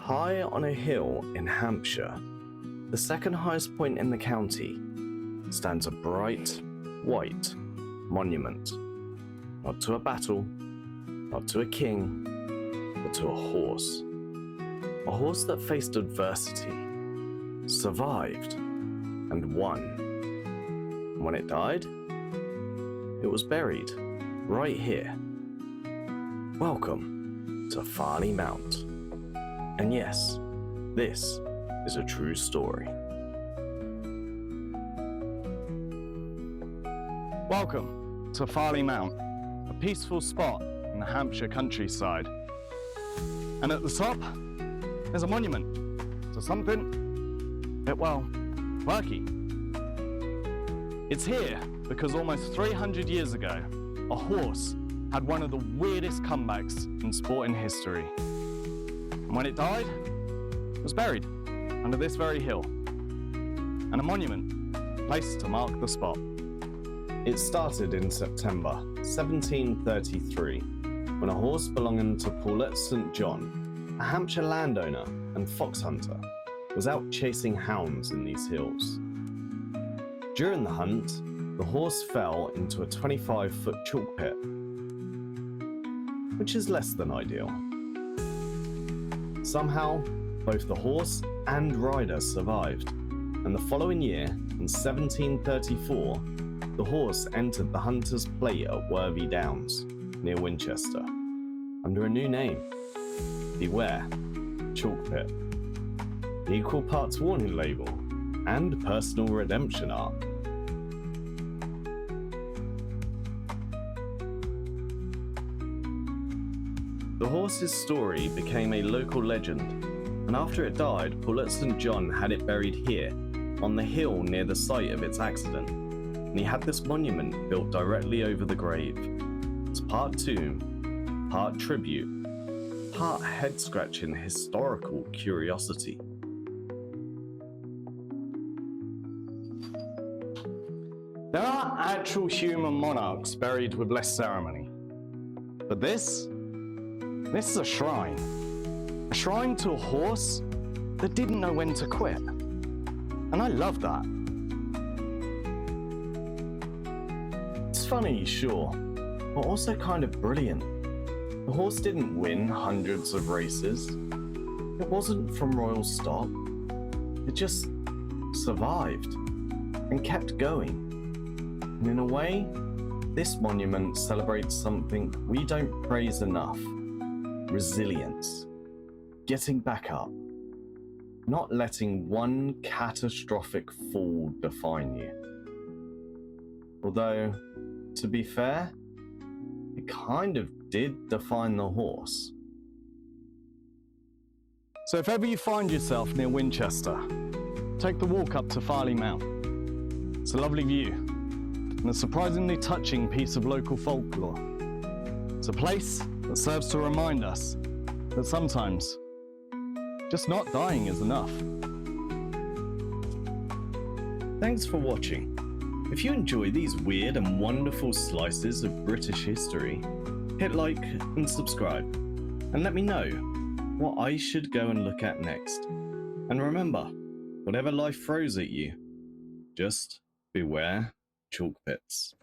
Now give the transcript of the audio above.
High on a hill in Hampshire, the second highest point in the county, stands a bright, white monument. Not to a battle, not to a king, but to a horse. A horse that faced adversity, survived, and won. And when it died, it was buried right here. Welcome to Farley Mount. And yes, this is a true story. Welcome to Farley Mount, a peaceful spot in the Hampshire countryside. And at the top, there's a monument to something a bit, well, quirky. It's here because almost 300 years ago, a horse had one of the weirdest comebacks in sporting history. And when it died, it was buried under this very hill, and a monument placed to mark the spot. It started in September 1733, when a horse belonging to Paulette St. John, a Hampshire landowner and fox hunter, was out chasing hounds in these hills. During the hunt, the horse fell into a 25-foot chalk pit, which is less than ideal. Somehow, both the horse and rider survived, and the following year, in 1734, the horse entered the Hunter's Plate at Worthy Downs, near Winchester, under a new name. Beware, Chalk Pit. Equal parts warning label and personal redemption arc. The horse's story became a local legend, and after it died, Paulette St. John had it buried here, on the hill near the site of its accident, and he had this monument built directly over the grave. It's part tomb, part tribute, part head-scratching historical curiosity. There are actual human monarchs buried with less ceremony, but this is a shrine. A shrine to a horse that didn't know when to quit. And I love that. It's funny, sure, but also kind of brilliant. The horse didn't win hundreds of races. It wasn't from royal stock. It just survived and kept going. And in a way, this monument celebrates something we don't praise enough. Resilience. Getting back up. Not letting one catastrophic fall define you. Although, to be fair, it kind of did define the horse. So if ever you find yourself near Winchester, take the walk up to Farley Mount. It's a lovely view, and a surprisingly touching piece of local folklore. It's a place that serves to remind us that sometimes just not dying is enough. Thanks for watching. If you enjoy these weird and wonderful slices of British history, hit like and subscribe, and let me know what I should go and look at next. And remember, whatever life throws at you, just beware chalk pits.